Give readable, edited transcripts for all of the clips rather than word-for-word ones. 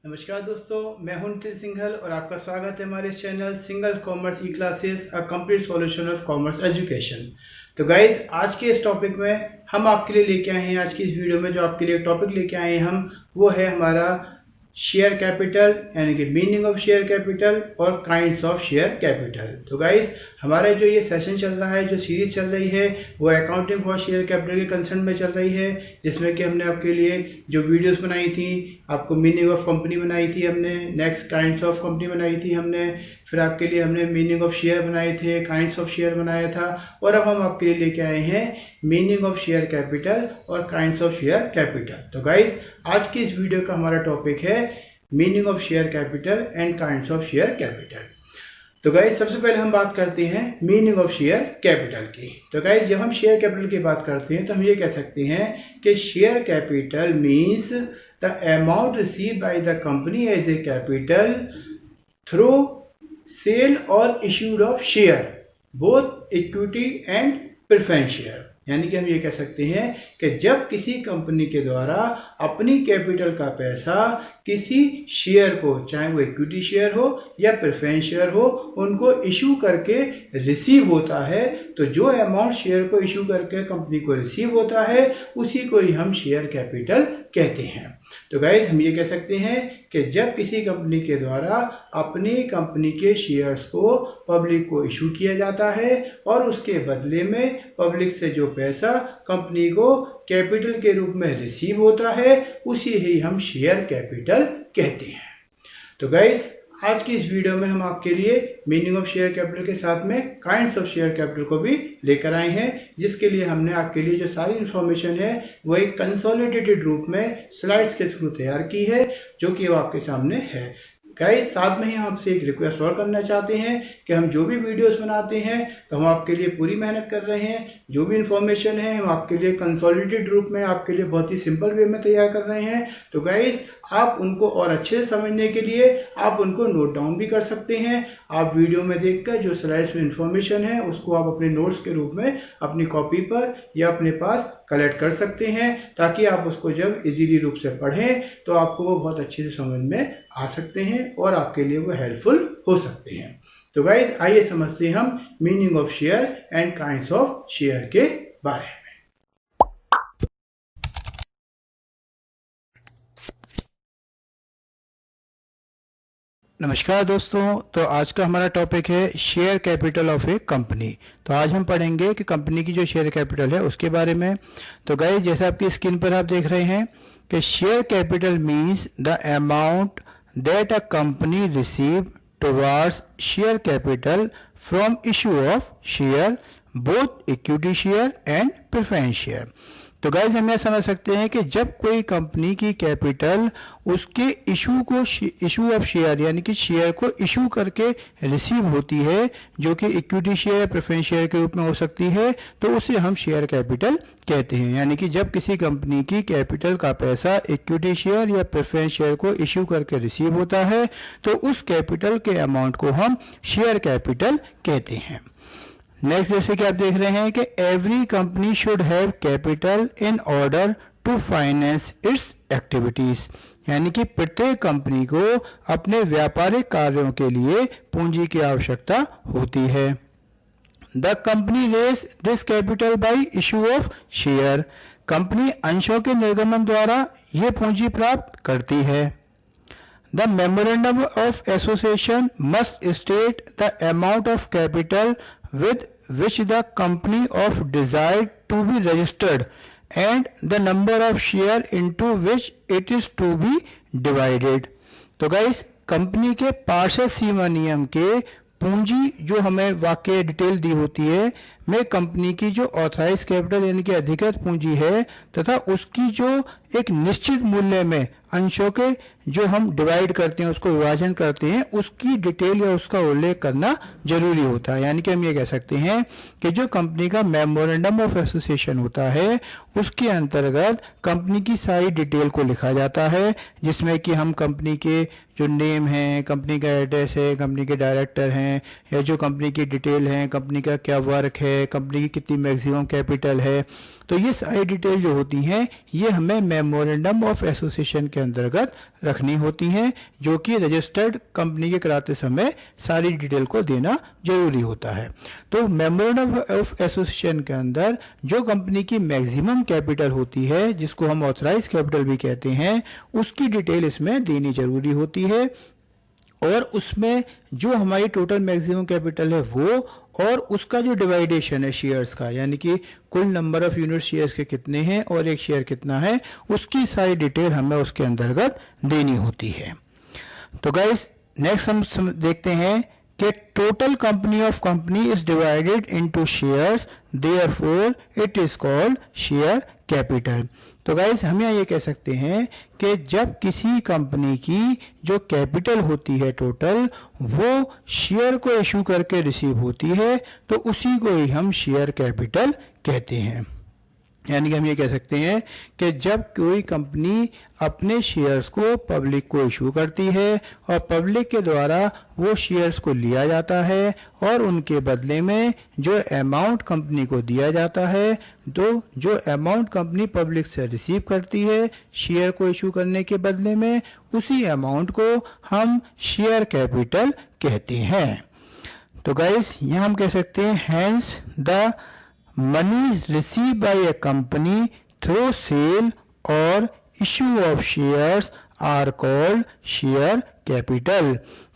नमस्कार दोस्तों, मैं हूं नितिन सिंघल और आपका स्वागत है हमारे channel single commerce E classes a complete solution of commerce education. तो गाइज, आज के इस टॉपिक में हम आपके लिए लेके आए हैं, आज की इस वीडियो में जो आपके लिए टॉपिक लेके आए हैं हम, वो है हमारा शेयर कैपिटल, यानी कि मीनिंग ऑफ शेयर कैपिटल और काइंड्स ऑफ शेयर कैपिटल। तो गाइज, हमारा जो ये सेशन चल रहा है, जो सीरीज चल रही है, वो अकाउंटिंग फॉर शेयर कैपिटल के कंसर्न में चल रही है, जिसमें कि हमने आपके लिए जो वीडियोस बनाई थी, आपको मीनिंग ऑफ कंपनी बनाई थी हमने, नेक्स्ट काइंड्स ऑफ कंपनी बनाई थी हमने, फिर आपके लिए हमने मीनिंग ऑफ शेयर बनाए थे, काइंड्स ऑफ शेयर बनाया था, और अब हम आपके लिए लेके आए हैं मीनिंग ऑफ शेयर कैपिटल और काइंड्स ऑफ शेयर कैपिटल। तो गाइज, आज की इस वीडियो का हमारा टॉपिक है meaning of share capital and kinds of share capital. तो गाइज, सबसे पहले हम बात करते हैं मीनिंग ऑफ शेयर कैपिटल की। तो गाइज, जब हम शेयर कैपिटल की बात करते हैं तो हम ये कह सकते हैं कि share capital means the amount receive by the company as a capital through sale और issued of share, both equity and preference share. यानी कि हम ये कह सकते हैं कि जब किसी कंपनी के द्वारा अपनी कैपिटल का पैसा किसी शेयर को, चाहे वो इक्विटी शेयर हो या प्रेफरेंस शेयर हो, उनको इशू करके रिसीव होता है, तो जो अमाउंट शेयर को इशू करके कंपनी को रिसीव होता है उसी को ही हम शेयर कैपिटल कहते हैं। तो गाइज, हम ये कह सकते हैं कि जब किसी कंपनी के द्वारा अपनी कंपनी के शेयर्स को पब्लिक को इशू किया जाता है और उसके बदले में पब्लिक से जो पैसा कंपनी को कैपिटल के रूप में रिसीव होता है उसी ही हम शेयर कैपिटल कहते हैं। तो गाइज, आज की इस वीडियो में हम आपके लिए मीनिंग ऑफ शेयर कैपिटल के साथ में काइंड्स ऑफ शेयर कैपिटल को भी लेकर आए हैं, जिसके लिए हमने आपके लिए जो सारी इन्फॉर्मेशन है वो एक कंसोलिडेटेड रूप में स्लाइड्स के थ्रू तैयार की है, जो कि वो आपके सामने है। गाइस, साथ में ही हम आपसे एक रिक्वेस्ट और करना चाहते हैं कि हम जो भी वीडियोस बनाते हैं तो हम आपके लिए पूरी मेहनत कर रहे हैं, जो भी इन्फॉर्मेशन है हम आपके लिए कंसोलिडेटेड रूप में, आपके लिए बहुत ही सिंपल वे में तैयार कर रहे हैं। तो गाइस, आप उनको और अच्छे से समझने के लिए आप उनको नोट डाउन भी कर सकते हैं। आप वीडियो में देखकर जो स्लाइड्स में इंफॉर्मेशन है उसको आप अपने नोट्स के रूप में अपनी कॉपी पर या अपने पास कलेक्ट कर सकते हैं, ताकि आप उसको जब इजीली रूप से पढ़ें तो आपको वो बहुत अच्छे से समझ में आ सकते हैं और आपके लिए वो हेल्पफुल हो सकते हैं। तो गाइस, आइए समझते हैं हम meaning of share and kinds of share के बारे में। नमस्कार दोस्तों, तो आज का हमारा टॉपिक है share capital of A company. तो आज हम पढ़ेंगे कि कंपनी की जो शेयर कैपिटल है उसके बारे में। तो गाइस, जैसे आपकी स्क्रीन पर आप देख रहे हैं कि share capital means the amount that a company receive towards share capital from issue of share, both equity share and preference share. तो गाइज, हम यह समझ सकते हैं कि जब कोई कंपनी की कैपिटल उसके इशू ऑफ शेयर, यानी कि शेयर को इशू करके रिसीव होती है, जो कि इक्विटी शेयर, प्रेफरेंस शेयर के रूप में हो सकती है, तो उसे हम शेयर कैपिटल कहते हैं। यानी कि जब किसी कंपनी की कैपिटल का पैसा इक्विटी शेयर या प्रेफरेंस शेयर को इशू करके रिसीव होता है तो उस कैपिटल के अमाउंट को हम शेयर कैपिटल कहते हैं। नेक्स्ट, जैसे कि आप देख रहे हैं कि every company should have capital in order to finance its activities, यानी कि प्रत्येक कंपनी को अपने व्यापारिक कार्यों के लिए पूंजी की आवश्यकता होती है। The company raise this capital by issue of share, company अंशों के निर्गमन द्वारा यह पूंजी प्राप्त करती है। The memorandum of association must state the amount of capital with which the company of desired to be registered and the number of share into which it is to be divided। तो guys, company के पार्षद सीमा नियम के पूंजी जो हमें वाक्य detail दी होती है में कंपनी की जो ऑथराइज कैपिटल यानी कि अधिकृत पूंजी है तथा उसकी जो एक निश्चित मूल्य में अंशों के जो हम डिवाइड करते हैं, उसको विभाजन करते हैं, उसकी डिटेल या उसका उल्लेख करना जरूरी होता है। यानी कि हम ये कह सकते हैं कि जो कंपनी का मेमोरेंडम ऑफ एसोसिएशन होता है उसके अंतर्गत कंपनी की सारी डिटेल को लिखा जाता है, जिसमें कि हम कंपनी के जो नेम है, कंपनी का एड्रेस है, कंपनी के डायरेक्टर हैं, या जो कंपनी की डिटेल है, कंपनी का क्या वर्क है, कंपनी की कितनी मैक्सिमम कैपिटल है, तो ये सारी डिटेल जो होती हैं ये हमें मेमोरेंडम ऑफ एसोसिएशन के अंतर्गत रखनी होती हैं, जो कि रजिस्टर्ड कंपनी के कराते समय सारी डिटेल को देना जरूरी होता है। तो मेमोरेंडम ऑफ एसोसिएशन के अंदर जो कंपनी की मैक्सिमम कैपिटल होती है, जिसको हम ऑथराइज कैपिटल भी कहते हैं, उसकी डिटेल इसमें देनी जरूरी होती है। और उसमें जो हमारी टोटल मैक्सिमम कैपिटल है वो, और उसका जो डिवाइडेशन है शेयर्स का, यानी कि कुल नंबर ऑफ यूनिट शेयर्स के कितने हैं और एक शेयर कितना है, उसकी सारी डिटेल हमें उसके अंतर्गत देनी होती है। तो गाइस नेक्स्ट हम देखते हैं कि total company of company is divided into shares, therefore it is called share capital. तो गाइस हम यहाँ ये कह सकते हैं कि जब किसी कंपनी की जो कैपिटल होती है टोटल, वो शेयर को इशू करके रिसीव होती है, तो उसी को ही हम शेयर कैपिटल कहते हैं। यानी कि हम ये कह सकते हैं कि जब कोई कंपनी अपने शेयर्स को पब्लिक को इशू करती है और पब्लिक के द्वारा वो शेयर्स को लिया जाता है और उनके बदले में जो अमाउंट कंपनी को दिया जाता है, तो जो अमाउंट कंपनी पब्लिक से रिसीव करती है शेयर को इशू करने के बदले में, उसी अमाउंट को हम शेयर कैपिटल कहते हैं। तो गाइस यहाँ हम कह सकते हैं hence the money received by a company through sale or issue of shares are called share capital।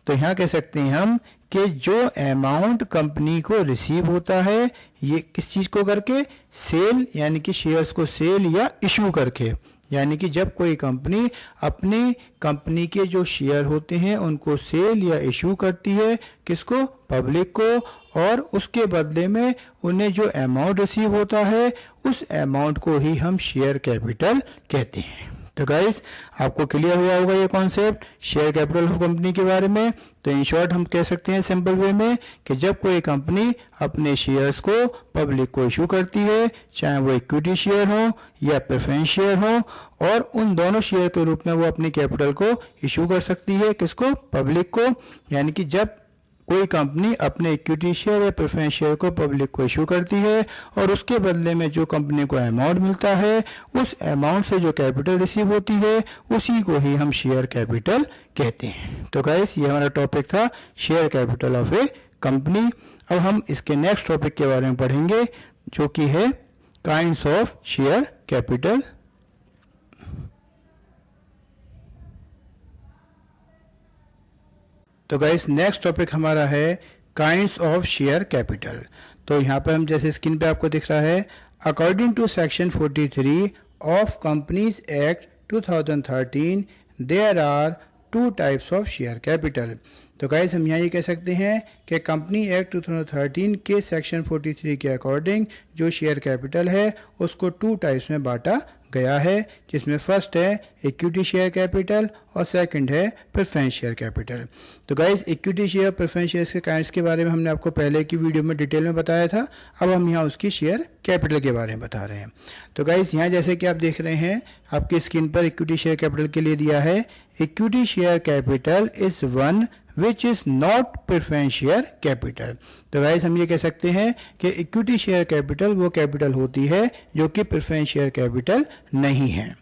तो यहाँ कह सकते हैं हम कि जो अमाउंट कंपनी को रिसीव होता है, ये किस चीज़ को करके, सेल यानी कि शेयर्स को सेल या इशू करके, यानी कि जब कोई कंपनी अपनी कंपनी के जो शेयर होते हैं उनको सेल या इशू करती है, किसको, पब्लिक को, और उसके बदले में उन्हें जो अमाउंट रिसीव होता है उस अमाउंट को ही हम शेयर कैपिटल कहते हैं। तो गाइस आपको क्लियर हुआ होगा ये concept share capital of company के बारे में। तो इन शॉर्ट हम कह सकते हैं सिंपल वे में कि जब कोई कंपनी अपने शेयर्स को पब्लिक को इशू करती है, चाहे वो इक्विटी शेयर हो या प्रेफरेंस शेयर हो, और उन दोनों शेयर के रूप में वो अपनी कैपिटल को इशू कर सकती है, किसको, पब्लिक को। यानी कि जब कोई कंपनी अपने इक्विटी शेयर या प्रेफरेंस शेयर को पब्लिक को इशू करती है और उसके बदले में जो कंपनी को अमाउंट मिलता है, उस अमाउंट से जो कैपिटल रिसीव होती है उसी को ही हम शेयर कैपिटल कहते हैं। तो गाइस ये हमारा टॉपिक था share capital of A company. अब हम इसके नेक्स्ट टॉपिक के बारे में पढ़ेंगे, जो कि है काइंड्स ऑफ शेयर कैपिटल। तो गाइस नेक्स्ट टॉपिक हमारा है काइंड्स ऑफ शेयर कैपिटल। तो यहाँ पर हम जैसे स्क्रीन पे आपको दिख रहा है, according to section 43 of companies act 2013 there are 2 types of share capital. तो गाइस हम यहाँ ये कह सकते हैं कि कंपनी एक्ट 2013 के सेक्शन 43 के अकॉर्डिंग जो शेयर कैपिटल है उसको 2 टाइप्स में बांटा गया है, जिसमें फर्स्ट है इक्विटी शेयर कैपिटल और सेकंड है प्रेफरेंस शेयर कैपिटल। तो guys equity share preference share के काइंड्स के बारे में हमने आपको पहले की वीडियो में डिटेल में बताया था। अब हम यहाँ उसकी शेयर कैपिटल के बारे में बता रहे हैं। तो गाइस यहाँ जैसे कि आप देख रहे हैं आपकी स्क्रीन पर इक्विटी शेयर कैपिटल के लिए दिया है, equity share capital is one which is not preference share capital. तो गाइस हम ये कह सकते हैं कि इक्विटी शेयर कैपिटल वो कैपिटल होती है जो कि प्रेफरेंस शेयर कैपिटल नहीं है।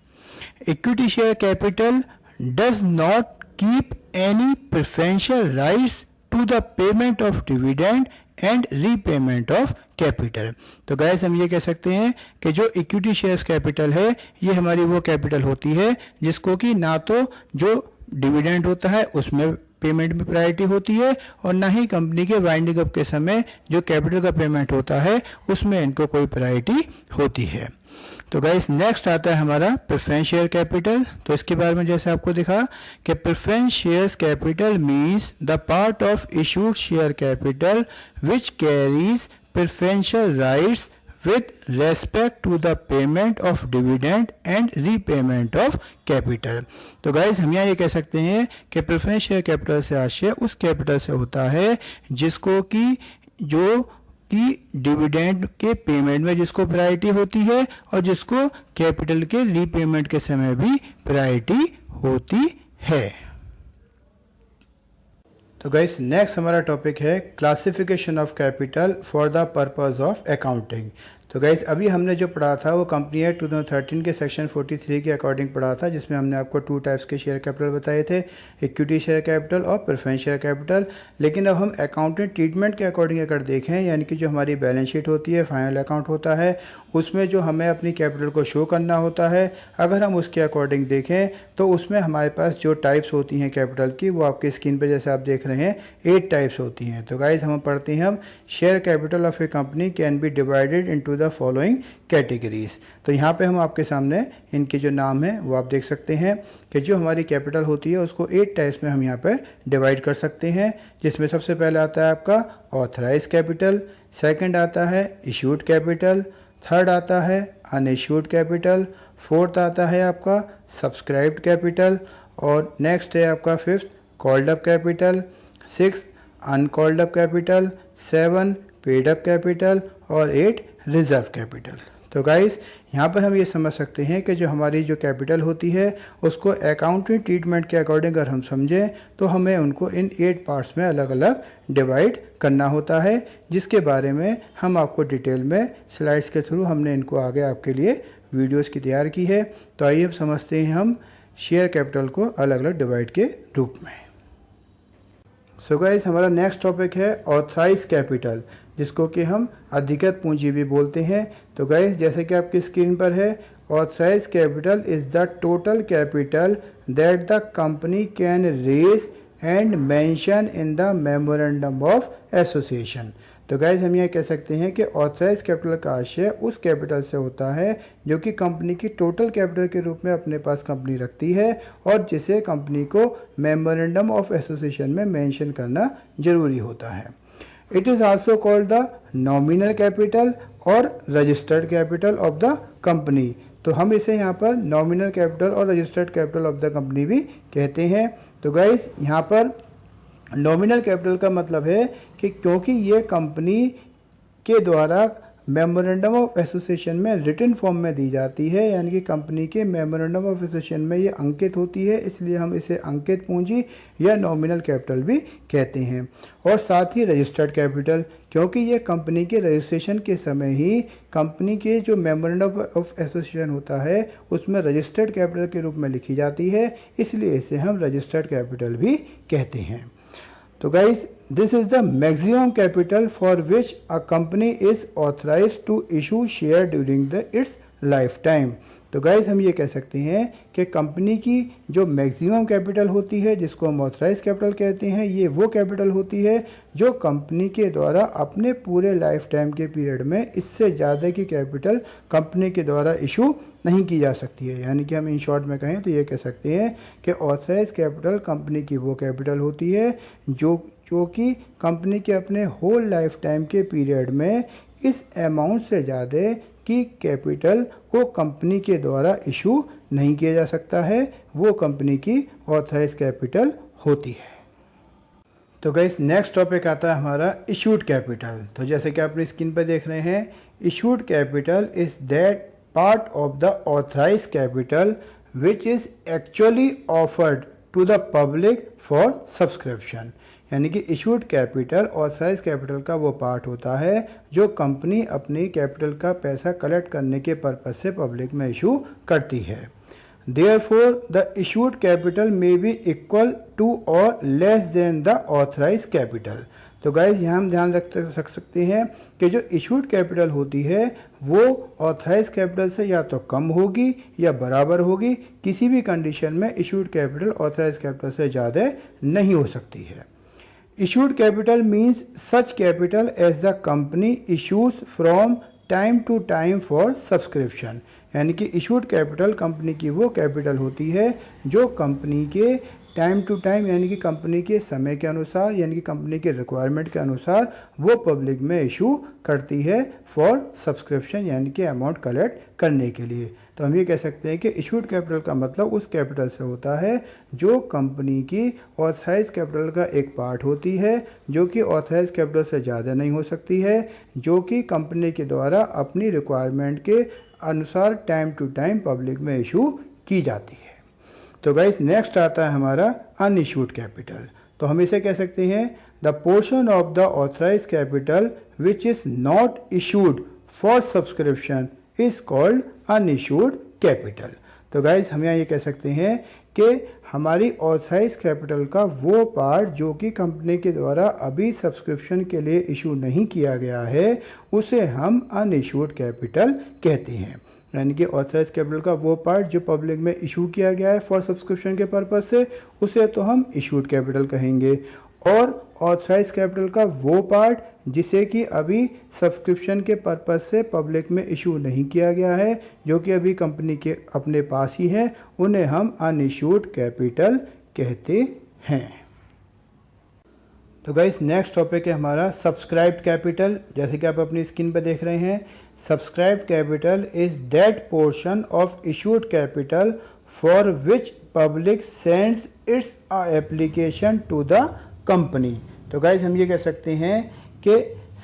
Equity share capital does not keep any preferential rights to the payment of dividend and repayment of capital. तो गाइस हम ये कह सकते हैं कि जो इक्विटी शेयर्स कैपिटल है ये हमारी वो कैपिटल होती है जिसको कि ना तो जो डिविडेंड होता है उसमें पेमेंट में प्रायोरिटी होती है और ना ही कंपनी के वाइंडिंग अप के समय जो कैपिटल का पेमेंट होता है उसमें इनको कोई प्रायोरिटी होती है। तो गाइस नेक्स्ट आता है हमारा प्रेफरेंस शेयर कैपिटल। तो इसके बारे में जैसे आपको दिखा कि preference shares capital means the part of issued share capital which carries preferential rights with respect to the payment of dividend and repayment of capital। तो गाइज हम यहाँ ये कह सकते हैं कि प्रेफरेंस शेयर कैपिटल से आशय उस कैपिटल से होता है जिसको कि जो कि डिविडेंड के पेमेंट में जिसको प्रायोरिटी होती है और जिसको कैपिटल के रीपेमेंट के समय भी प्रायोरिटी होती है। तो गाइस नेक्स्ट हमारा टॉपिक है classification of capital for the purpose of accounting. तो गाइस अभी हमने जो पढ़ा था वो कंपनी एक्ट 2013 के सेक्शन 43 के अकॉर्डिंग पढ़ा था, जिसमें हमने आपको 2 टाइप्स के शेयर कैपिटल बताए थे, इक्विटी शेयर कैपिटल और प्रेफरेंस शेयर कैपिटल। लेकिन अब हम अकाउंटिंग ट्रीटमेंट के अकॉर्डिंग अगर देखें, यानी कि जो हमारी बैलेंस शीट होती है, फाइनल अकाउंट होता है, उसमें जो हमें अपनी कैपिटल को शो करना होता है, अगर हम उसके अकॉर्डिंग देखें तो उसमें हमारे पास जो टाइप्स होती हैं कैपिटल की, वो आपकी स्क्रीन पर जैसे आप देख रहे हैं 8 टाइप्स होती हैं। तो गाइस हम पढ़ते हैं, हम share capital of A company can be divided into the following categories. तो यहाँ पे हम आपके सामने इनके जो नाम है वो आप देख सकते हैं कि जो हमारी कैपिटल होती है उसको 8 टाइप्स में हम यहाँ पर डिवाइड कर सकते हैं, जिसमें सबसे पहले आता है आपका ऑथराइज कैपिटल, सेकंड आता है इशूड कैपिटल, थर्ड आता है अनइशूड कैपिटल, फोर्थ आता है आपका सब्सक्राइब्ड कैपिटल, और नेक्स्ट है आपका fifth called up capital, sixth uncalled up capital, 7 paid up capital और 8 रिजर्व कैपिटल। तो गाइस यहाँ पर हम ये समझ सकते हैं कि जो हमारी जो कैपिटल होती है उसको अकाउंटिंग ट्रीटमेंट के अकॉर्डिंग अगर हम समझें तो हमें उनको इन 8 पार्ट्स में अलग अलग डिवाइड करना होता है, जिसके बारे में हम आपको डिटेल में स्लाइड्स के थ्रू हमने इनको आगे आपके लिए वीडियोस की तैयार की है। तो आइए अब समझते हैं हम शेयर कैपिटल को अलग अलग डिवाइड के रूप में। सो गाइस हमारा नेक्स्ट टॉपिक है ऑथराइज कैपिटल, जिसको कि हम अधिकृत पूंजी भी बोलते हैं। तो गाइस जैसे कि आपकी स्क्रीन पर है, authorise capital is the total capital that the company can raise and mention in the memorandum of association. तो गाइज हम यह कह सकते हैं कि ऑथराइज कैपिटल का आशय उस कैपिटल से होता है जो कि कंपनी की टोटल कैपिटल के रूप में अपने पास कंपनी रखती है और जिसे कंपनी को मेमोरेंडम ऑफ एसोसिएशन में मेंशन करना जरूरी होता है। It is also called the nominal capital और registered capital of the company. तो हम इसे यहाँ पर नॉमिनल कैपिटल और registered capital of the company भी कहते हैं। तो गाइज यहाँ पर नॉमिनल कैपिटल का मतलब है कि क्योंकि ये कंपनी के द्वारा मेमोरेंडम ऑफ एसोसिएशन में रिटन फॉर्म में दी जाती है, यानी कि कंपनी के मेमोरेंडम ऑफ एसोसिएशन में ये अंकित होती है, इसलिए हम इसे अंकित पूंजी या नॉमिनल कैपिटल भी कहते हैं। और साथ ही रजिस्टर्ड कैपिटल, क्योंकि ये कंपनी के रजिस्ट्रेशन के समय ही कंपनी के जो मेमोरेंडम ऑफ एसोसिएशन होता है उसमें रजिस्टर्ड कैपिटल के रूप में लिखी जाती है, इसलिए इसे हम रजिस्टर्ड कैपिटल भी कहते हैं। तो guys this is the maximum capital for which a company is authorised to issue share during the its life time. तो गाइस हम ये कह सकते हैं कि कंपनी की जो मैक्सिमम कैपिटल होती है, जिसको हम ऑथराइज कैपिटल कहते हैं, ये वो कैपिटल होती है जो कंपनी के द्वारा अपने पूरे लाइफ टाइम के पीरियड में इससे ज़्यादा की कैपिटल कंपनी के द्वारा इशू नहीं की जा सकती है। यानी कि हम इन शॉर्ट में कहें तो ये कह सकते हैं कि ऑथराइज कैपिटल कंपनी की वो कैपिटल होती है जो कि कंपनी के अपने होल लाइफ टाइम के पीरियड में इस अमाउंट से ज़्यादा की कैपिटल को कंपनी के द्वारा इशू नहीं किया जा सकता है, वो कंपनी की ऑथराइज कैपिटल होती है। तो गाइस नेक्स्ट टॉपिक आता है हमारा इशूड कैपिटल। तो जैसे कि आप अपनी स्क्रीन पर देख रहे हैं, issued capital is that part of the authorise capital which is actually offered to the public for subscription. यानी कि इशूड कैपिटल ऑथराइज कैपिटल का वो पार्ट होता है जो कंपनी अपनी कैपिटल का पैसा कलेक्ट करने के पर्पज से पब्लिक में इशू करती है। Therefore the issued capital may be equal to और less than the authorise capital. तो गाइज यहाँ हम ध्यान रख सकते हैं कि जो इशूड कैपिटल होती है वो ऑथराइज कैपिटल से या तो कम होगी या बराबर होगी, किसी भी कंडीशन में इशूड कैपिटल ऑथराइज कैपिटल से ज़्यादा नहीं हो सकती है। Issued capital means such capital as the company issues from time to time for subscription। यानी कि इशूड कैपिटल कंपनी की वो कैपिटल होती है जो कंपनी के टाइम टू टाइम यानी कि कंपनी के समय के अनुसार यानी कि कंपनी के रिक्वायरमेंट के अनुसार वो पब्लिक में इशू करती है फॉर सब्सक्रिप्शन यानी कि अमाउंट कलेक्ट करने के लिए। तो हम ये कह सकते हैं कि इशूड कैपिटल का मतलब उस कैपिटल से होता है जो कंपनी की ऑथराइज कैपिटल का एक पार्ट होती है, जो कि ऑथराइज कैपिटल से ज़्यादा नहीं हो सकती है, जो कि कंपनी के द्वारा अपनी रिक्वायरमेंट के अनुसार टाइम टू टाइम पब्लिक में इशू की जाती है। तो गाइस नेक्स्ट आता है हमारा अनइशूड कैपिटल। तो हम इसे कह सकते हैं the portion of the authorise capital which is not issued for subscription is called unissued capital. तो गाइज हम यहाँ ये कह सकते हैं कि हमारी ऑथराइज कैपिटल का वो पार्ट जो कि कंपनी के द्वारा अभी सब्सक्रिप्शन के लिए इशू नहीं किया गया है, उसे हम अनइश्यूड कैपिटल कहते हैं। यानी कि ऑथराइज कैपिटल का वो पार्ट जो पब्लिक में इशू किया गया है फॉर सब्सक्रिप्शन के पर्पज से, उसे तो हम इशूड कैपिटल कहेंगे। और ऑथराइज कैपिटल का वो पार्ट जिसे कि अभी सब्सक्रिप्शन के पर्पज से पब्लिक में इशू नहीं किया गया है, जो कि अभी कंपनी के अपने पास ही है, उन्हें हम अनइश्यूड कैपिटल कहते हैं। तो गाइस नेक्स्ट टॉपिक है हमारा सब्सक्राइब्ड कैपिटल। जैसे कि आप अपनी स्क्रीन पर देख रहे हैं, subscribed capital is that portion of issued capital for which public sends its application to the company. तो गाइस हम ये कह सकते हैं कि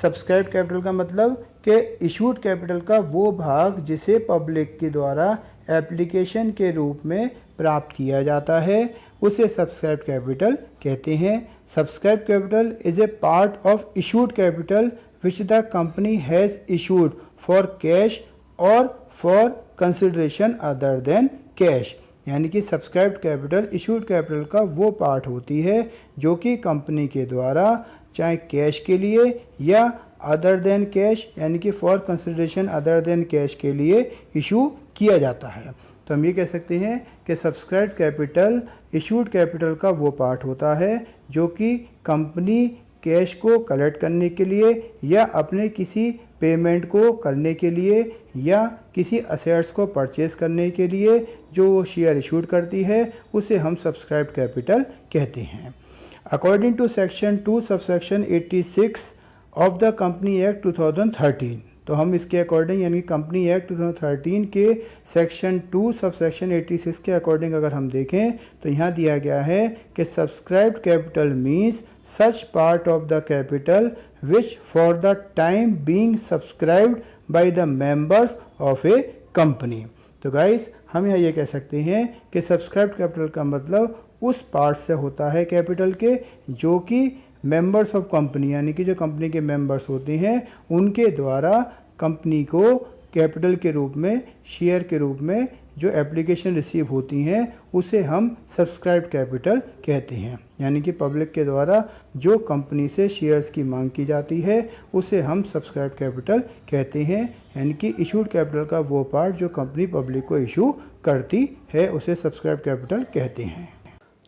सब्सक्राइब्ड कैपिटल का मतलब कि इशूड कैपिटल का वो भाग जिसे पब्लिक के द्वारा एप्लीकेशन के रूप में प्राप्त किया जाता है, उसे सब्सक्राइब्ड कैपिटल कहते हैं। Subscribed capital is a part of issued capital which the company has issued for cash और for consideration other than cash. यानी कि सब्सक्राइब्ड कैपिटल इशूड कैपिटल का वो पार्ट होती है जो कि कंपनी के द्वारा चाहे कैश के लिए या अदर देन कैश यानी कि for consideration other than cash के लिए इशू किया जाता है। तो हम ये कह सकते हैं कि सब्सक्राइब्ड कैपिटल इशूड कैपिटल का वो पार्ट होता है जो कि कंपनी कैश को कलेक्ट करने के लिए या अपने किसी पेमेंट को करने के लिए या किसी असेट्स को परचेज करने के लिए जो वो शेयर इशूड करती है, उसे हम सब्सक्राइब्ड कैपिटल कहते हैं। According to section 2 subsection 86 of the company act 2013, तो हम इसके अकॉर्डिंग यानी कंपनी एक्ट 2013 के सेक्शन 2 सबसेक्शन 86 के अकॉर्डिंग अगर हम देखें तो यहाँ दिया गया है कि subscribed capital means such part of the capital which for the time being subscribed by the members of A company. तो गाइस हम यहाँ ये कह सकते हैं कि सब्सक्राइब्ड कैपिटल का मतलब उस पार्ट से होता है कैपिटल के जो कि मेंबर्स ऑफ कंपनी यानी कि जो कंपनी के मेंबर्स होते हैं उनके द्वारा कंपनी को कैपिटल के रूप में शेयर के रूप में जो एप्लीकेशन रिसीव होती हैं उसे हम सब्सक्राइब्ड कैपिटल कहते हैं। यानी कि पब्लिक के द्वारा जो कंपनी से शेयर्स की मांग की जाती है उसे हम सब्सक्राइब्ड कैपिटल कहते हैं। यानी कि इशूड कैपिटल का वो पार्ट जो कंपनी पब्लिक को इशू करती है उसे सब्सक्राइब्ड कैपिटल कहते हैं।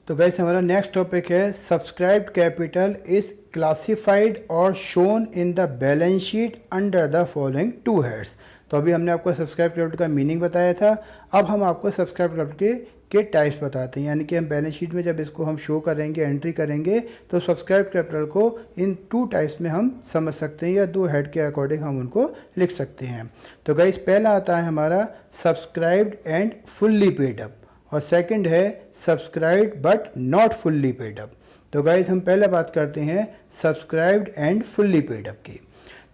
तो गाइस हमारा नेक्स्ट टॉपिक है सब्सक्राइब्ड कैपिटल इज क्लासिफाइड और shown in the balance sheet under the following 2 heads. तो अभी हमने आपको सब्सक्राइब कैपिटल का मीनिंग बताया था, अब हम आपको सब्सक्राइब कैपिटल के टाइप्स बताते हैं। यानी कि हम बैलेंस शीट में जब इसको हम शो करेंगे एंट्री करेंगे तो सब्सक्राइब कैपिटल को इन 2 टाइप्स में हम समझ सकते हैं या 2 हेड के अकॉर्डिंग हम उनको लिख सकते हैं। तो गाइस पहला आता है हमारा subscribed and fully paid up और सेकंड है subscribed but not fully paid up. तो गाइस हम पहले बात करते हैं subscribed and fully paid up की।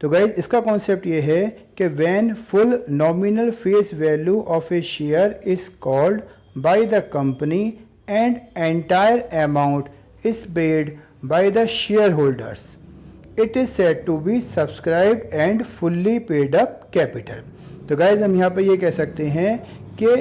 तो गाइस इसका कॉन्सेप्ट ये है कि when full nominal face value of a share is called by the company and entire amount is paid by the share holders, it is said to be subscribed and fully paid up capital. तो guys हम यहाँ पर ये कह सकते हैं कि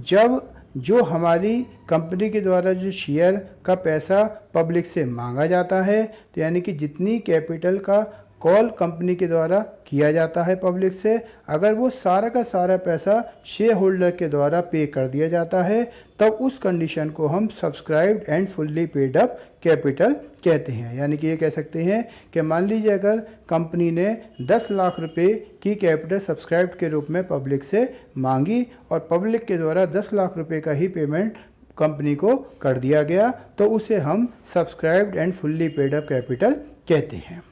जब जो हमारी कंपनी के द्वारा जो शेयर का पैसा पब्लिक से मांगा जाता है, तो यानी कि जितनी कैपिटल का कॉल कंपनी के द्वारा किया जाता है पब्लिक से, अगर वो सारा का सारा पैसा शेयर होल्डर के द्वारा पे कर दिया जाता है तब उस कंडीशन को हम subscribed and fully paid up capital कहते हैं। यानी कि ये कह सकते हैं कि मान लीजिए अगर कंपनी ने 10 लाख रुपए की कैपिटल सब्सक्राइब्ड के रूप में पब्लिक से मांगी और पब्लिक के द्वारा 10 लाख रुपए का ही पेमेंट कंपनी को कर दिया गया, तो उसे हम subscribed and fully paid up capital कहते हैं।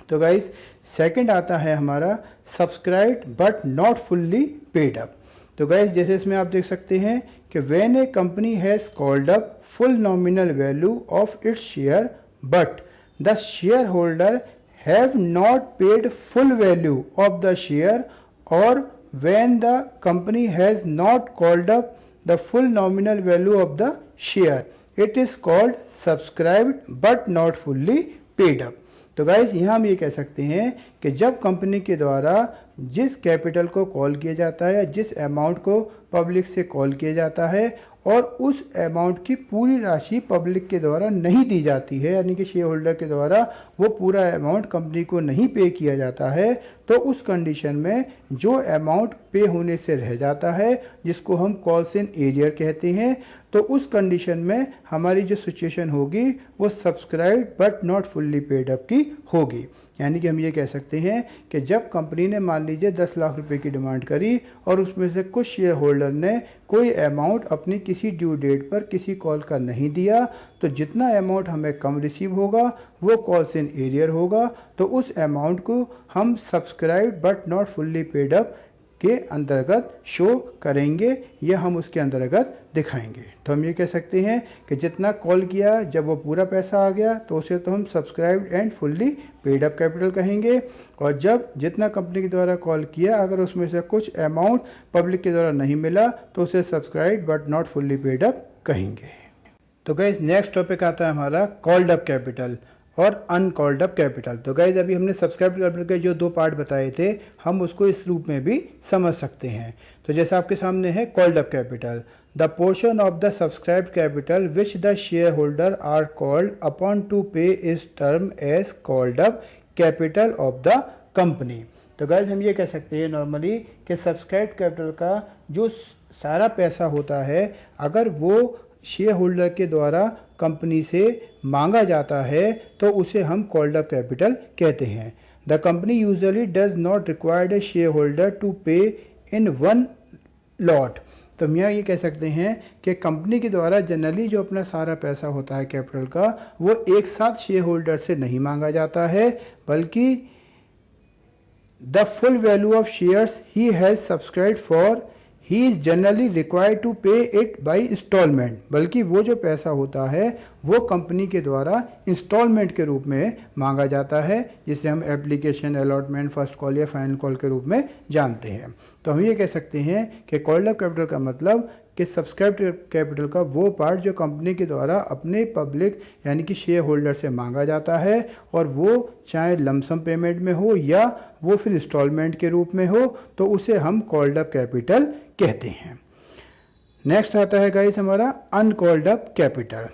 तो गाइस सेकंड आता है हमारा subscribed but not fully paid up. तो गाइस जैसे इसमें आप देख सकते हैं कि when a company has called up full nominal value of its share but the share holder have not paid full value of the share और when the company has not called up the full nominal value of the share, it is called subscribed but not fully paid up. तो guys यहाँ हम ये कह सकते हैं कि जब कंपनी के द्वारा जिस कैपिटल को कॉल किया जाता है, जिस अमाउंट को पब्लिक से कॉल किया जाता है और उस अमाउंट की पूरी राशि पब्लिक के द्वारा नहीं दी जाती है, यानी कि शेयर होल्डर के द्वारा वो पूरा अमाउंट कंपनी को नहीं पे किया जाता है, तो उस कंडीशन में जो अमाउंट पे होने से रह जाता है, जिसको हम कॉल्स इन एरियर कहते हैं, तो उस कंडीशन में हमारी जो सिचुएशन होगी वो subscribe but not fully paid up की होगी। यानी कि हम ये कह सकते हैं कि जब कंपनी ने मान लीजिए 10 लाख रुपए की डिमांड करी और उसमें से कुछ शेयर होल्डर ने कोई अमाउंट अपनी किसी ड्यू डेट पर किसी कॉल का नहीं दिया, तो जितना अमाउंट हमें कम रिसीव होगा वो कॉल्स इन एरियर होगा, तो उस अमाउंट को हम subscribe but not fully paid up के अंतर्गत शो करेंगे या हम उसके अंतर्गत दिखाएंगे। तो हम ये कह सकते हैं कि जितना कॉल किया जब वो पूरा पैसा आ गया तो उसे तो हम subscribed and fully paid up capital कहेंगे, और जब जितना कंपनी के द्वारा कॉल किया अगर उसमें से कुछ अमाउंट पब्लिक के द्वारा नहीं मिला तो उसे subscribed but not fully paid up कहेंगे। तो गाइस नेक्स्ट टॉपिक आता है हमारा कॉल्ड अप कैपिटल और अनकॉल्ड अप कैपिटल। तो गाइज अभी हमने सब्सक्राइब कैपिटल के जो 2 पार्ट बताए थे हम उसको इस रूप में भी समझ सकते हैं। तो जैसा आपके सामने है called up capital, the portion of the subscribed capital which the share holder are called upon to pay is term as called up capital of the company. तो गाइज हम ये कह सकते हैं नॉर्मली कि सब्सक्राइब्ड कैपिटल का जो सारा पैसा होता है अगर वो शेयर होल्डर के द्वारा कंपनी से मांगा जाता है तो उसे हम कॉल्ड अप कैपिटल कहते हैं। The company usually does not required a share holder to pay in one lot. तो हम यहाँ ये कह सकते हैं कि कंपनी के द्वारा जनरली जो अपना सारा पैसा होता है कैपिटल का वो एक साथ शेयर होल्डर से नहीं मांगा जाता है, बल्कि the full value of shares he has subscribed for he is generally required to pay it by instalment. बल्कि वो जो पैसा होता है वो कंपनी के द्वारा इंस्टॉलमेंट के रूप में मांगा जाता है, जिसे हम एप्लीकेशन, अलॉटमेंट, फर्स्ट कॉल या फाइनल कॉल के रूप में जानते हैं। तो हम ये कह सकते हैं कि कॉल्ड अप कैपिटल का मतलब कि सब्सक्राइब्ड कैपिटल का वो पार्ट जो कंपनी के द्वारा अपने पब्लिक यानी कि शेयर होल्डर से मांगा जाता है, और वो चाहे लमसम पेमेंट में हो या वो फिर इंस्टॉलमेंट के रूप में हो, तो उसे हम कॉल्ड अप कैपिटल कहते हैं। नेक्स्ट आता है गाइस हमारा अनकॉल्ड अप कैपिटल।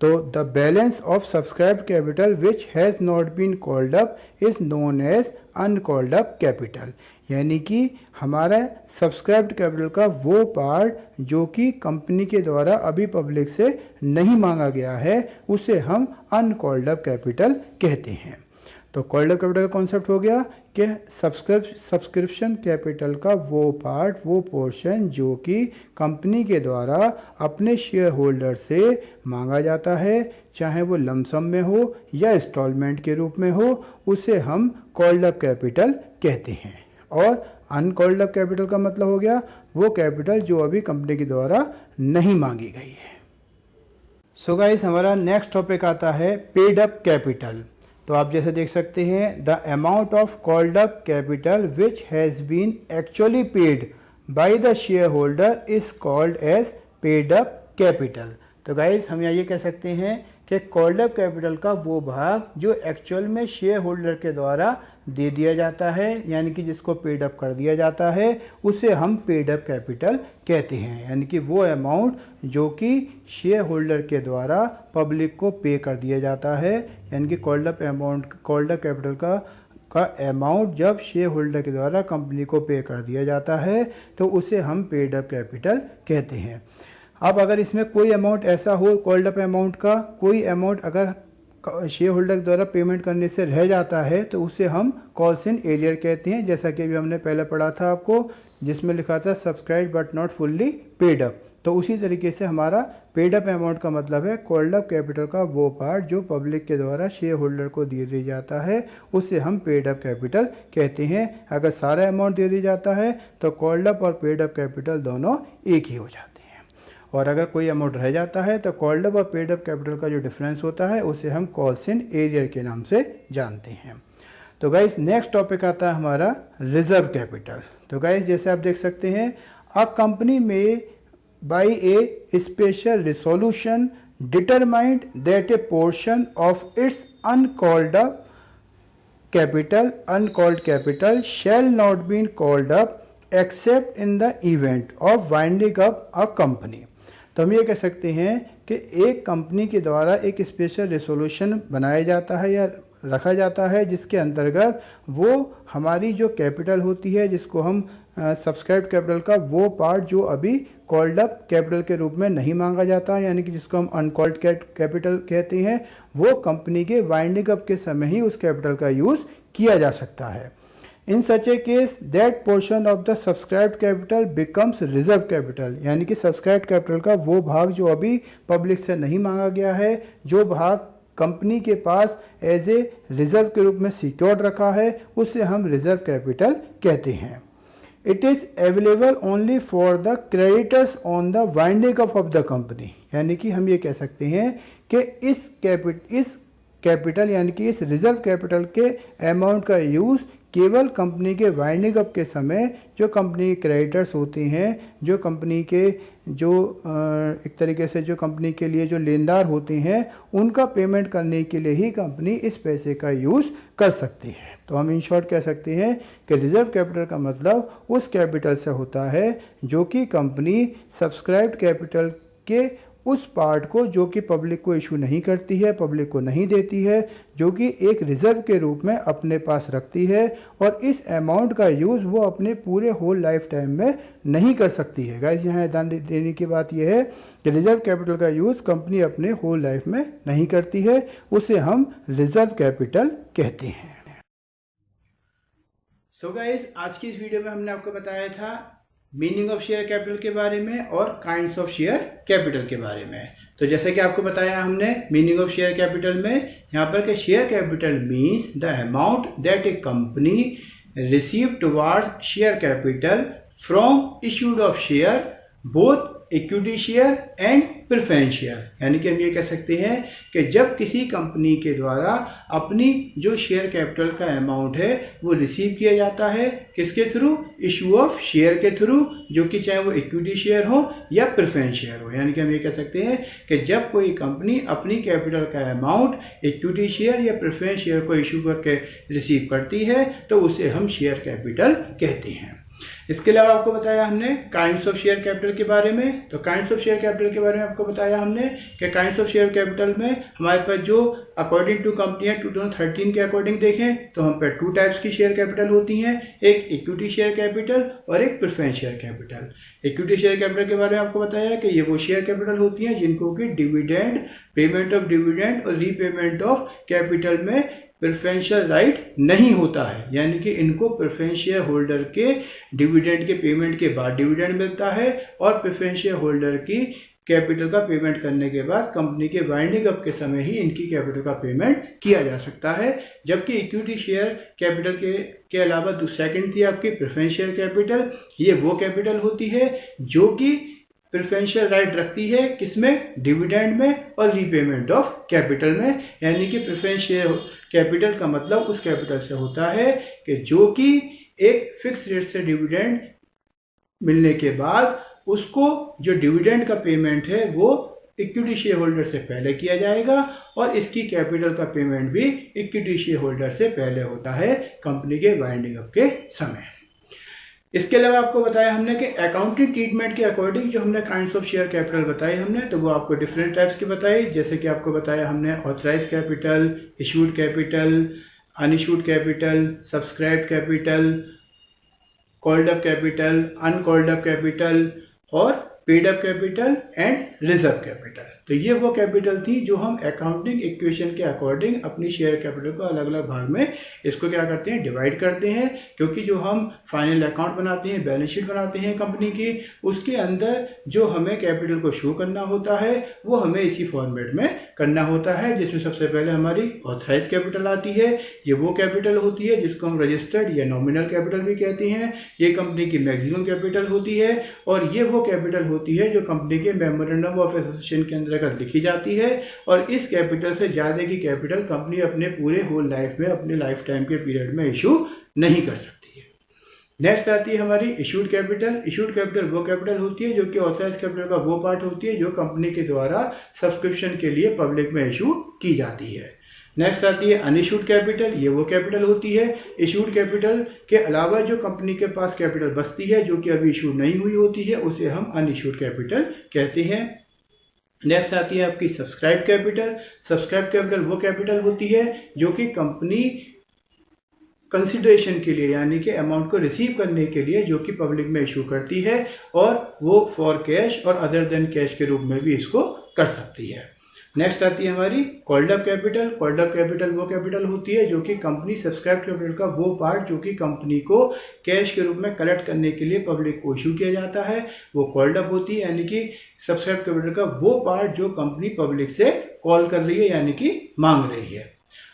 तो the balance of subscribed capital which has not been called up is known as uncalled up capital. यानी कि हमारा सब्सक्राइब्ड कैपिटल का वो पार्ट जो कि कंपनी के द्वारा अभी पब्लिक से नहीं मांगा गया है उसे हम अनकॉल्ड अप कैपिटल कहते हैं। तो कॉल्ड अप कैपिटल का कॉन्सेप्ट हो गया कि सब्सक्रिप्शन कैपिटल का वो पार्ट, वो पोर्शन जो कि कंपनी के द्वारा अपने शेयर होल्डर से मांगा जाता है, चाहे वो लमसम में हो या इंस्टॉलमेंट के रूप में हो, उसे हम कॉल्ड अप कैपिटल कहते हैं। और अनकॉल्ड अप कैपिटल का मतलब हो गया वो कैपिटल जो अभी कंपनी के द्वारा नहीं मांगी गई है। सो गाइस हमारा नेक्स्ट टॉपिक आता है पेड अप कैपिटल। तो आप जैसे देख सकते हैं the amount of called up capital which has been actually paid by the share holder is called as paid up capital. तो गाइस हम यहाँ ये कह सकते हैं कि कॉल्ड अप कैपिटल का वो भाग जो एक्चुअल में शेयर होल्डर के द्वारा दे दिया जाता है, यानी कि जिसको पेड अप कर दिया जाता है, उसे हम पेड अप कैपिटल कहते हैं। यानी कि वो अमाउंट जो कि शेयर होल्डर के द्वारा पब्लिक को पे कर दिया जाता है, यानी कि कॉल्ड अप कैपिटल का अमाउंट जब शेयर होल्डर के द्वारा कंपनी को पे कर दिया जाता है तो उसे हम पेड अप कैपिटल कहते हैं। अब अगर इसमें कोई अमाउंट ऐसा हो, कॉल्ड अप अमाउंट का कोई अमाउंट अगर शेयर होल्डर द्वारा पेमेंट करने से रह जाता है तो उसे हम कॉल्स इन एरियर कहते हैं, जैसा कि अभी हमने पहले पढ़ा था आपको, जिसमें लिखा था subscribe but not fully paid up. तो उसी तरीके से हमारा पेड अप अमाउंट का मतलब है कॉल्ड अप कैपिटल का वो पार्ट जो पब्लिक के द्वारा शेयर होल्डर को दे दिया जाता है, उसे हम पेड अप कैपिटल कहते हैं। अगर सारा अमाउंट दे दिया जाता है तो कॉल्ड अप और पेड अप कैपिटल दोनों एक ही हो जाते हैं, और अगर कोई अमाउंट रह जाता है तो कॉल्ड अप और पेड अप कैपिटल का जो डिफरेंस होता है उसे हम कॉल्स इन एरियर के नाम से जानते हैं। तो गाइस नेक्स्ट टॉपिक आता है हमारा रिजर्व कैपिटल। तो गाइस जैसे आप देख सकते हैं a company may by a special resolution determined that a portion of its uncalled up capital, uncalled capital shall not be called up except in the event of winding up a company। तो हम ये कह सकते हैं कि एक company के द्वारा एक स्पेशल रेसोल्यूशन बनाया जाता है या रखा जाता है, जिसके अंतर्गत वो हमारी जो कैपिटल होती है, जिसको हम सब्सक्राइब कैपिटल का वो पार्ट जो अभी कॉल्ड अप कैपिटल के रूप में नहीं मांगा जाता है, यानी कि जिसको हम अनकॉल्ड कैपिटल कहते हैं, वो कंपनी के वाइंडिंग अप के समय ही उस कैपिटल का यूज़ किया जा सकता है। In such a case that portion of the subscribed capital becomes reserve capital, यानी कि सब्सक्राइब्ड कैपिटल का वो भाग जो अभी पब्लिक से नहीं मांगा गया है, जो भाग कंपनी के पास एज ए रिजर्व के रूप में सिक्योर्ड रखा है, उसे हम रिजर्व कैपिटल कहते हैं। It is available only for the creditors on the winding up of the company, यानी कि हम ये कह सकते हैं कि इस कैपिटल यानी कि इस रिजर्व कैपिटल के अमाउंट का यूज़ केवल कंपनी के वाइंडिंग अप के समय जो कंपनी के क्रेडिटर्स होते हैं, जो कंपनी के जो एक तरीके से जो कंपनी के लिए जो लेनदार होते हैं, उनका पेमेंट करने के लिए ही कंपनी इस पैसे का यूज़ कर सकती है। तो हम इन शॉर्ट कह सकते हैं कि रिजर्व कैपिटल का मतलब उस कैपिटल से होता है जो कि कंपनी सब्सक्राइब्ड कैपिटल के उस पार्ट को जो कि पब्लिक को इशू नहीं करती है, पब्लिक को नहीं देती है, जो कि एक रिज़र्व के रूप में अपने पास रखती है, और इस अमाउंट का यूज़ वो अपने पूरे होल लाइफ टाइम में नहीं कर सकती है। गाइस, यहाँ ध्यान देने की बात यह है कि रिज़र्व कैपिटल का यूज़ कंपनी अपने होल लाइफ में नहीं करती है, उसे हम रिज़र्व कैपिटल कहते हैं। सो गाइस, आज की इस वीडियो में हमने आपको बताया था मीनिंग ऑफ शेयर कैपिटल के बारे में और काइंड्स ऑफ शेयर कैपिटल के बारे में। तो जैसे कि आपको बताया हमने मीनिंग ऑफ शेयर कैपिटल में यहाँ पर कि share capital means the amount that A company receive towards share capital from issued of share, both equity share and preference share, यानी कि हम ये कह सकते हैं कि जब किसी कंपनी के द्वारा अपनी जो शेयर कैपिटल का अमाउंट है वो रिसीव किया जाता है, किसके थ्रू? इशू ऑफ शेयर के थ्रू, जो कि चाहे वो इक्विटी शेयर हो या प्रेफरेंस शेयर हो। यानी कि हम ये कह सकते हैं कि जब कोई कंपनी अपनी कैपिटल का अमाउंट इक्विटी शेयर या प्रेफरेंस शेयर को इशू करके रिसीव करती है तो उसे हम शेयर कैपिटल कहते हैं। इसके अलावा आपको बताया हमने काइंड्स ऑफ शेयर कैपिटल के बारे में। तो काइंड्स ऑफ शेयर कैपिटल के बारे में आपको बताया हमने कि काइंड्स ऑफ शेयर कैपिटल में हमारे पास जो अकॉर्डिंग टू कंपनियां 2013 के अकॉर्डिंग देखें तो हम पे 2 टाइप्स की शेयर कैपिटल होती हैं, एक इक्विटी शेयर कैपिटल और एक preference share capital. Equity share capital के बारे में आपको बताया कि ये वो शेयर कैपिटल होती हैं जिनको कि डिविडेंड, पेमेंट ऑफ डिविडेंड और रीपेमेंट ऑफ कैपिटल में प्रेफरेंशियल राइट नहीं होता है, यानी कि इनको प्रेफरेंस शेयर होल्डर के डिविडेंड के पेमेंट के बाद डिविडेंड मिलता है और प्रेफरेंस शेयर होल्डर की कैपिटल का पेमेंट करने के बाद कंपनी के वाइंडिंग अप के समय ही इनकी कैपिटल का पेमेंट किया जा सकता है। जबकि इक्विटी शेयर कैपिटल के अलावा सेकंड थी आपकी प्रेफरेंस शेयर कैपिटल। ये वो कैपिटल होती है जो कि प्रेफरेंशियल राइट रखती है किसमें? डिविडेंड में और रीपेमेंट ऑफ कैपिटल में। यानी कि प्रेफरेंस शेयर कैपिटल का मतलब उस कैपिटल से होता है कि जो कि एक फिक्स रेट से डिविडेंड मिलने के बाद उसको जो डिविडेंड का पेमेंट है वो इक्विटी शेयर होल्डर से पहले किया जाएगा और इसकी कैपिटल का पेमेंट भी इक्विटी शेयर होल्डर से पहले होता है कंपनी के वाइंडिंग अप के समय। इसके अलावा आपको बताया हमने कि अकाउंटिंग ट्रीटमेंट के अकॉर्डिंग जो हमने काइंड्स ऑफ शेयर कैपिटल बताई हमने, तो वो आपको डिफरेंट टाइप्स की बताई। जैसे कि आपको बताया हमने authorise capital, issued capital, unissued capital, subscribed capital, called up capital, uncalled up capital और paid up capital and reserve capital. तो ये वो कैपिटल थी जो हम अकाउंटिंग इक्वेशन के अकॉर्डिंग अपनी शेयर कैपिटल को अलग अलग भाग में इसको क्या करते हैं? डिवाइड करते हैं, क्योंकि जो हम फाइनल अकाउंट बनाते हैं, बैलेंस शीट बनाते हैं कंपनी की, उसके अंदर जो हमें कैपिटल को शो करना होता है वो हमें इसी फॉर्मेट में करना होता है, जिसमें सबसे पहले हमारी ऑथराइज कैपिटल आती है। ये वो कैपिटल होती है जिसको हम रजिस्टर्ड या नॉमिनल कैपिटल भी कहते हैं। ये कंपनी की मैक्सिमम कैपिटल होती है और ये वो कैपिटल होती है जो कंपनी के मेमोरेंडम ऑफ एसोसिएशन के अंदर लिखी जाती है और इस कैपिटल से ज़्यादा की कैपिटल कंपनी अपने पूरे होल लाइफ में, अपने लाइफ टाइम के पीरियड में इशू नहीं कर सकती है। नेक्स्ट आती है हमारी इशूड कैपिटल। इशूड कैपिटल वो कैपिटल होती है जो कि ऑथराइज कैपिटल का वो पार्ट होती है जो कंपनी के द्वारा सब्सक्रिप्शन के लिए पब्लिक में इशू की जाती है। नेक्स्ट आती है अनइशूड कैपिटल। ये वो कैपिटल होती है इशूड कैपिटल के अलावा जो कंपनी के पास कैपिटल बचती है जो कि अभी इशू नहीं हुई होती है, उसे हम अनइशूड कैपिटल कहते हैं। नेक्स्ट आती है आपकी सब्सक्राइब कैपिटल। सब्सक्राइब कैपिटल वो कैपिटल होती है जो कि कंपनी कंसिडरेशन के लिए यानी कि अमाउंट को रिसीव करने के लिए जो कि पब्लिक में इशू करती है, और वो फॉर कैश और अदर देन कैश के रूप में भी इसको कर सकती है। नेक्स्ट आती है हमारी called up capital. Called up capital वो कैपिटल होती है जो कि कंपनी सब्सक्राइब कैपिटल का वो पार्ट जो कि कंपनी को कैश के रूप में कलेक्ट करने के लिए पब्लिक को इशू किया जाता है, वो कॉल्ड अप होती है। यानी कि सब्सक्राइब कैपिटल का वो पार्ट जो कंपनी पब्लिक से कॉल कर रही है यानी कि मांग रही है।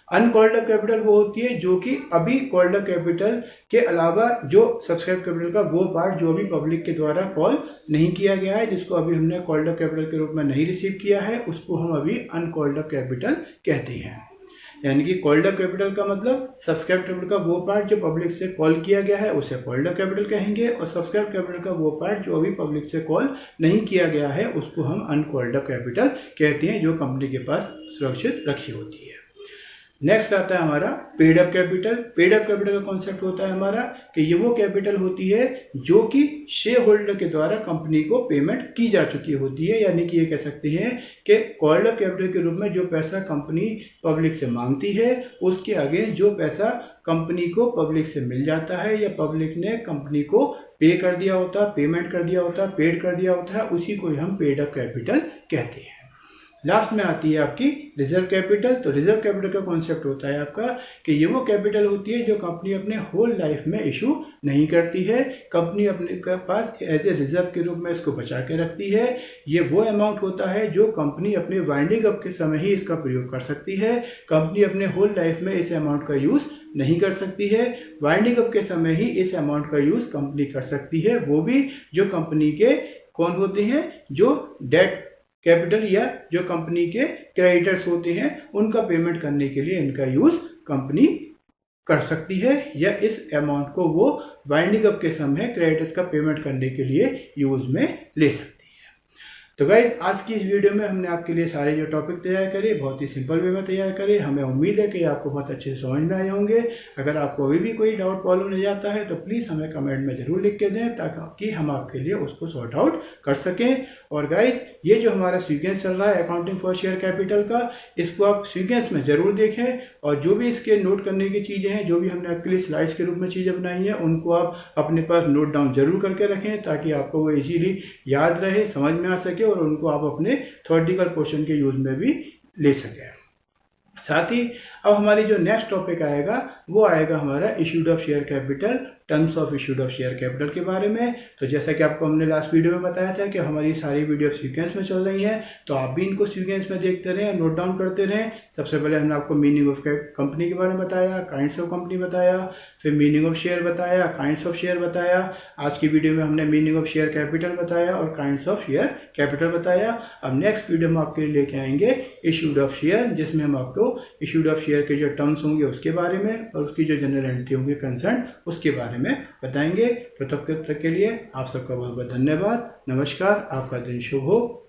अनकॉल्ड अप कैपिटल वो होती है जो कि अभी कॉल्ड अप कैपिटल के अलावा जो सब्सक्राइब कैपिटल का वो पार्ट जो अभी पब्लिक के द्वारा कॉल नहीं किया गया है, जिसको अभी हमने कॉल्ड अप कैपिटल के रूप में नहीं रिसीव किया है, उसको हम अभी अनकॉल्ड अप कैपिटल कहते हैं। यानी कि कॉल्ड अप कैपिटल का मतलब सब्सक्राइब कैपिटल का वो पार्ट जो पब्लिक से कॉल किया गया है उसे कॉल्ड अप कैपिटल कहेंगे, और सब्सक्राइब कैपिटल का वो पार्ट जो अभी पब्लिक से कॉल नहीं किया गया है उसको हम अनकॉल्ड अप कैपिटल कहते हैं, जो कंपनी के पास सुरक्षित रखी होती है। नेक्स्ट आता है हमारा paid up capital. Paid up capital का कॉन्सेप्ट होता है हमारा कि ये वो कैपिटल होती है जो कि शेयर होल्डर के द्वारा कंपनी को पेमेंट की जा चुकी होती है। यानी कि ये कह सकते हैं कि कॉल्ड अप कैपिटल के रूप में जो पैसा कंपनी पब्लिक से मांगती है उसके अगेंस्ट जो पैसा कंपनी को पब्लिक से मिल जाता है या पब्लिक ने कंपनी को पे कर दिया होता, पेमेंट कर दिया होता, पेड कर दिया होता है, उसी को हम पेड अप कैपिटल कहते हैं। लास्ट में आती है आपकी रिजर्व कैपिटल। तो रिजर्व कैपिटल का कॉन्सेप्ट होता है आपका कि ये वो कैपिटल होती है जो कंपनी अपने होल लाइफ में इशू नहीं करती है, कंपनी अपने के पास एज ए रिजर्व के रूप में इसको बचा के रखती है। ये वो अमाउंट होता है जो कंपनी अपने वाइंडिंग अप के समय ही इसका प्रयोग कर सकती है, कंपनी अपने होल लाइफ में इस अमाउंट का यूज़ नहीं कर सकती है। वाइंडिंग अप के समय ही इस अमाउंट का यूज़ कंपनी कर सकती है, वो भी जो कंपनी के कौन होते हैं, जो डेट कैपिटल या जो कंपनी के क्रेडिटर्स होते हैं उनका पेमेंट करने के लिए इनका यूज़ कंपनी कर सकती है, या इस अमाउंट को वो वाइंडिंग अप के समय क्रेडिटर्स का पेमेंट करने के लिए यूज़ में ले सकती है। तो गाइस आज की इस वीडियो में हमने आपके लिए सारे जो टॉपिक तैयार करे बहुत ही सिंपल वे में तैयार करे। हमें उम्मीद है कि आपको बहुत अच्छे से समझ में आए होंगे। अगर आपको अभी भी कोई डाउट प्रॉब्लम नहीं आता है तो प्लीज़ हमें कमेंट में ज़रूर लिख के दें ताकि हम आपके लिए उसको सॉर्ट आउट कर सकें। और गाइस ये जो हमारा सीक्वेंस चल रहा है अकाउंटिंग फॉर शेयर कैपिटल का, इसको आप सीक्वेंस में ज़रूर देखें, और जो भी इसके नोट करने की चीज़ें हैं, जो भी हमने आपके लिए स्लाइड्स के रूप में चीज़ें बनाई हैं, उनको आप अपने पास नोट डाउन जरूर करके रखें ताकि आपको वो इजीली याद रहे, समझ में आ सके और उनको आप अपने थ्योरेटिकल पोर्शन के यूज में भी ले सकें। साथ ही अब हमारी जो नेक्स्ट टॉपिक आएगा वो आएगा हमारा issued of share capital, terms of issued of share capital के बारे में। तो जैसा कि आपको हमने लास्ट वीडियो में बताया था कि हमारी सारी वीडियो सीक्वेंस में चल रही हैं, तो आप भी इनको सीक्वेंस में देखते रहें, नोट डाउन करते रहें। सबसे पहले हमने आपको मीनिंग ऑफ कंपनी के बारे में बताया, काइंड्स ऑफ कंपनी बताया, फिर मीनिंग ऑफ शेयर बताया, काइंड्स ऑफ शेयर बताया। आज की वीडियो में हमने मीनिंग ऑफ शेयर कैपिटल बताया और काइंड्स ऑफ शेयर कैपिटल बताया। अब नेक्स्ट वीडियो में आपके लिए लेके आएंगे इशूड ऑफ शेयर, जिसमें हम आपको इशूड ऑफ शेयर के जो टर्म्स होंगे उसके बारे में और उसकी जो जनरल एंट्री होंगी कंसर्न उसके बारे में बताएंगे। तो तब तक के लिए आप सबका बहुत बहुत धन्यवाद। नमस्कार, आपका दिन शुभ हो।